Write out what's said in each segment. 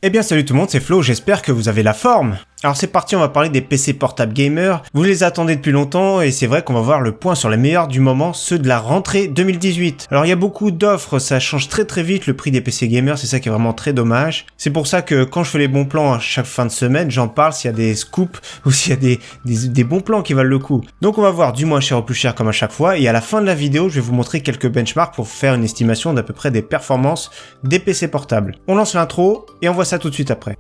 Eh bien salut tout le monde, c'est Flo, j'espère que vous avez la forme. Alors c'est parti, on va parler des PC portables gamers. Vous les attendez depuis longtemps et c'est vrai qu'on va voir le point sur les meilleurs du moment, ceux de la rentrée 2018. Alors il y a beaucoup d'offres, ça change très vite le prix des PC gamers, c'est ça qui est vraiment très dommage. C'est pour ça que quand je fais les bons plans à chaque fin de semaine, j'en parle s'il y a des scoops ou s'il y a des bons plans qui valent le coup. Donc on va voir du moins cher au plus cher comme à chaque fois et à la fin de la vidéo, je vais vous montrer quelques benchmarks pour faire une estimation d'à peu près des performances des PC portables. On lance l'intro et on voit ça tout de suite après.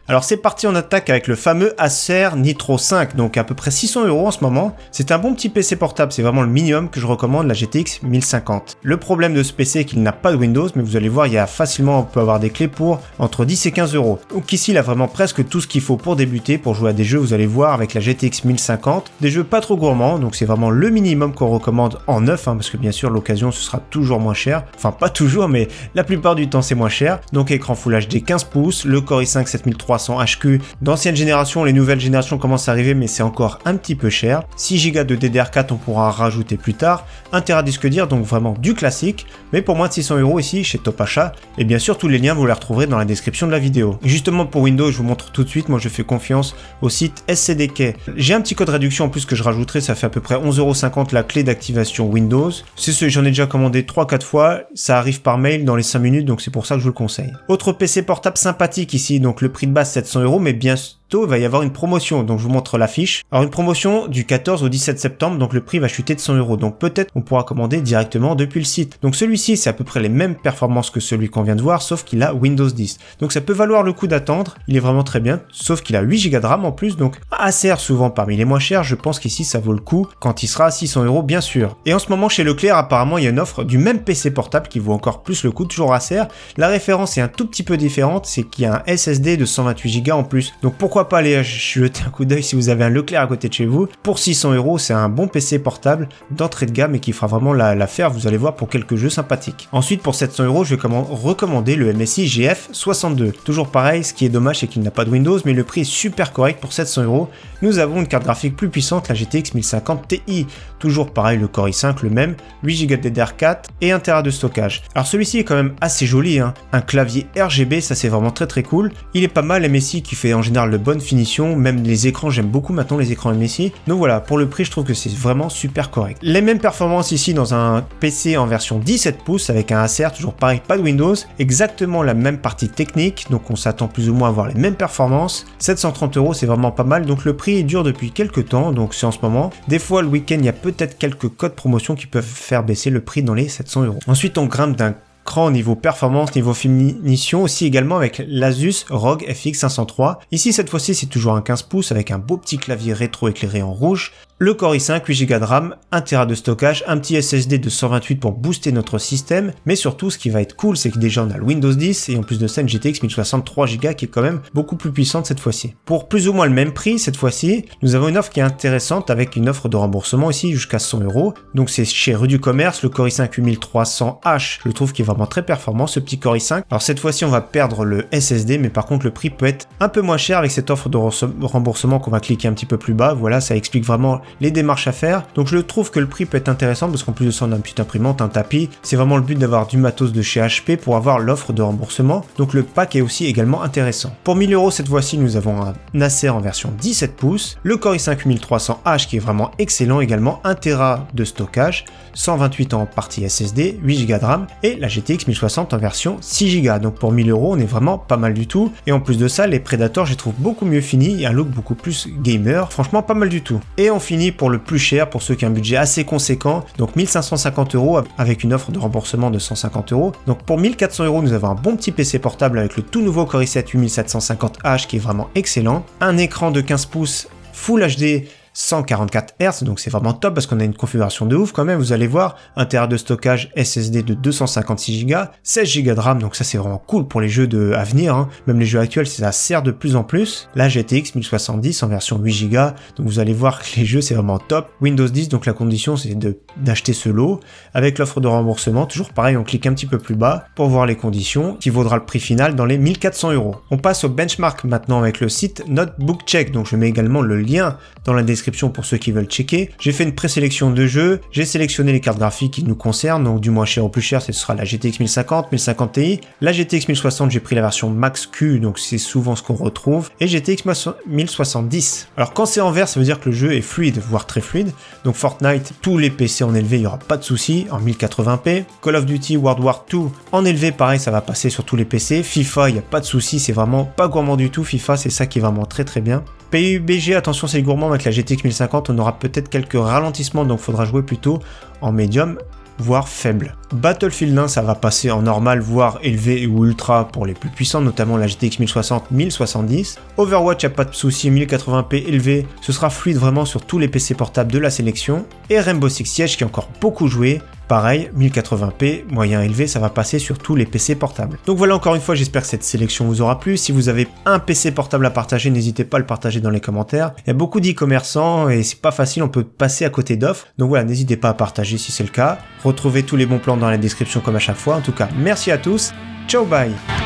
Alors c'est parti, on attaque avec le fameux Acer Nitro 5, donc à peu près 600 € en ce moment. C'est un bon petit PC portable, c'est vraiment le minimum que je recommande, la GTX 1050. Le problème de ce PC est qu'il n'a pas de Windows, mais vous allez voir, il y a facilement, on peut avoir des clés pour entre 10 et 15 €. Donc ici, il a vraiment presque tout ce qu'il faut pour débuter, pour jouer à des jeux, vous allez voir, avec la GTX 1050. Des jeux pas trop gourmands, donc c'est vraiment le minimum qu'on recommande en neuf, parce que bien sûr, l'occasion, ce sera toujours moins cher. Enfin, pas toujours, mais la plupart du temps, c'est moins cher. Donc écran Full HD 15 pouces, le Core i5 7300 HQ d'ancienne génération, les nouvelles générations commencent à arriver mais c'est encore un petit peu cher. 6 Go de DDR4 on pourra rajouter plus tard, 1 Tera disque dur donc vraiment du classique, mais pour moins de 600 € ici chez Top Achat, et bien sûr tous les liens vous les retrouverez dans la description de la vidéo. Et justement pour Windows je vous montre tout de suite, moi je fais confiance au site SCDK. J'ai un petit code réduction en plus que je rajouterai, ça fait à peu près 11,50 € la clé d'activation Windows. J'en ai déjà commandé 3-4 fois, ça arrive par mail dans les 5 minutes donc c'est pour ça que je vous le conseille. Autre PC portable sympathique ici, donc le prix de base 700 €, mais bientôt il va y avoir une promotion, donc je vous montre l'affiche. Alors une promotion du 14 au 17 septembre, donc le prix va chuter de 100 €, donc peut-être on pourra commander directement depuis le site. Donc celui-ci c'est à peu près les mêmes performances que celui qu'on vient de voir, sauf qu'il a Windows 10. Donc ça peut valoir le coup d'attendre, il est vraiment très bien, sauf qu'il a 8 Go de RAM en plus, donc Acer souvent parmi les moins chers, je pense qu'ici ça vaut le coup quand il sera à 600 € bien sûr. Et en ce moment chez Leclerc apparemment il y a une offre du même PC portable qui vaut encore plus le coup, toujours Acer. La référence est un tout petit peu différente, c'est qu'il y a un SSD de 128 Go en plus, donc pourquoi pas aller jeter un coup d'œil si vous avez un Leclerc à côté de chez vous. Pour 600 €, c'est un bon PC portable d'entrée de gamme et qui fera vraiment l'affaire, vous allez voir, pour quelques jeux sympathiques. Ensuite, pour 700 €, je vais recommander le MSI GF62. Toujours pareil, ce qui est dommage, c'est qu'il n'a pas de Windows, mais le prix est super correct pour 700 €. Nous avons une carte graphique plus puissante, la GTX 1050 Ti. Toujours pareil, le Core i5, le même, 8 Go de DDR4 et 1 Tera de stockage. Alors celui-ci est quand même assez joli, un clavier RGB, ça c'est vraiment très cool. Il est pas mal, MSI qui fait en général de bonnes finitions, même les écrans, j'aime beaucoup maintenant les écrans MSI. Donc voilà, pour le prix, je trouve que c'est vraiment super correct. Les mêmes performances ici dans un PC en version 17 pouces avec un Acer, toujours pareil, pas de Windows, exactement la même partie technique, donc on s'attend plus ou moins à avoir les mêmes performances. 730 €, c'est vraiment pas mal, donc le prix est dur depuis quelques temps, donc c'est en ce moment. Des fois, le week-end, il y a peut-être quelques codes promotion qui peuvent faire baisser le prix dans les 700 €. Ensuite, on grimpe d'un cran niveau performance, niveau finition aussi également avec l'Asus ROG FX 503. Ici cette fois-ci c'est toujours un 15 pouces avec un beau petit clavier rétro éclairé en rouge. Le Core i5, 8 Go de RAM, 1 Tera de stockage, un petit SSD de 128 pour booster notre système, mais surtout ce qui va être cool c'est que déjà on a le Windows 10 et en plus de ça une GTX 1060 3 Go qui est quand même beaucoup plus puissante cette fois-ci. Pour plus ou moins le même prix cette fois-ci, nous avons une offre qui est intéressante avec une offre de remboursement ici jusqu'à 100 €. Donc c'est chez Rue du Commerce, le Core i5 8300H, je trouve qu'il est vraiment très performant ce petit Core i5. Alors cette fois-ci on va perdre le SSD, mais par contre le prix peut être un peu moins cher avec cette offre de remboursement qu'on va cliquer un petit peu plus bas. Voilà, ça explique vraiment les démarches à faire. Donc je trouve que le prix peut être intéressant parce qu'en plus de ça on a une petite imprimante, un tapis. C'est vraiment le but d'avoir du matos de chez HP pour avoir l'offre de remboursement. Donc le pack est aussi également intéressant. Pour 1000 € cette fois-ci nous avons un Acer en version 17 pouces, le Core i5 8300H qui est vraiment excellent également, 1 Tera de stockage, 128 en partie SSD, 8 Go de RAM et la GTX 1060 en version 6 Go. Donc pour 1000 € on est vraiment pas mal du tout. Et en plus de ça les Predator je les trouve beaucoup mieux finis et un look beaucoup plus gamer, franchement pas mal du tout. Et on finit pour le plus cher, pour ceux qui ont un budget assez conséquent, donc 1550 € avec une offre de remboursement de 150 €. Donc pour 1400 € nous avons un bon petit PC portable avec le tout nouveau Core i7 8750H qui est vraiment excellent, un écran de 15 pouces Full HD 144 Hz, donc c'est vraiment top parce qu'on a une configuration de ouf quand même, vous allez voir, 1 Tera de stockage SSD de 256 Go, 16 Go de RAM, donc ça c'est vraiment cool pour les jeux à venir, même les jeux actuels ça sert de plus en plus, la GTX 1070 en version 8 Go, donc vous allez voir que les jeux c'est vraiment top, Windows 10, donc la condition c'est d'acheter ce lot, avec l'offre de remboursement, toujours pareil, on clique un petit peu plus bas pour voir les conditions, qui vaudra le prix final dans les 1400 €. On passe au benchmark maintenant avec le site Notebook Check, donc je mets également le lien dans la description description pour ceux qui veulent checker. J'ai fait une présélection de jeux, j'ai sélectionné les cartes graphiques qui nous concernent, donc du moins cher au plus cher, ce sera la GTX 1050, 1050 Ti. La GTX 1060, j'ai pris la version Max Q, donc c'est souvent ce qu'on retrouve, et GTX 1070. Alors quand c'est en vert, ça veut dire que le jeu est fluide, voire très fluide. Donc Fortnite, tous les PC en élevé, il n'y aura pas de souci, en 1080p. Call of Duty World War II, en élevé, pareil, ça va passer sur tous les PC. FIFA, il n'y a pas de souci, c'est vraiment pas gourmand du tout. FIFA, c'est ça qui est vraiment très très bien. PUBG, attention, c'est gourmand, avec la GTX 1050, on aura peut-être quelques ralentissements, donc il faudra jouer plutôt en médium, voire faible. Battlefield 1, ça va passer en normal, voire élevé ou ultra pour les plus puissants, notamment la GTX 1060, 1070. Overwatch, il n'y a pas de souci, 1080p élevé, ce sera fluide vraiment sur tous les PC portables de la sélection. Et Rainbow Six Siege, qui est encore beaucoup joué, pareil, 1080p, moyen élevé, ça va passer sur tous les PC portables. Donc voilà, encore une fois, j'espère que cette sélection vous aura plu. Si vous avez un PC portable à partager, n'hésitez pas à le partager dans les commentaires. Il y a beaucoup d'e-commerçants et c'est pas facile, on peut passer à côté d'offres. Donc voilà, n'hésitez pas à partager si c'est le cas. Retrouvez tous les bons plans dans la description comme à chaque fois. En tout cas, merci à tous. Ciao, bye!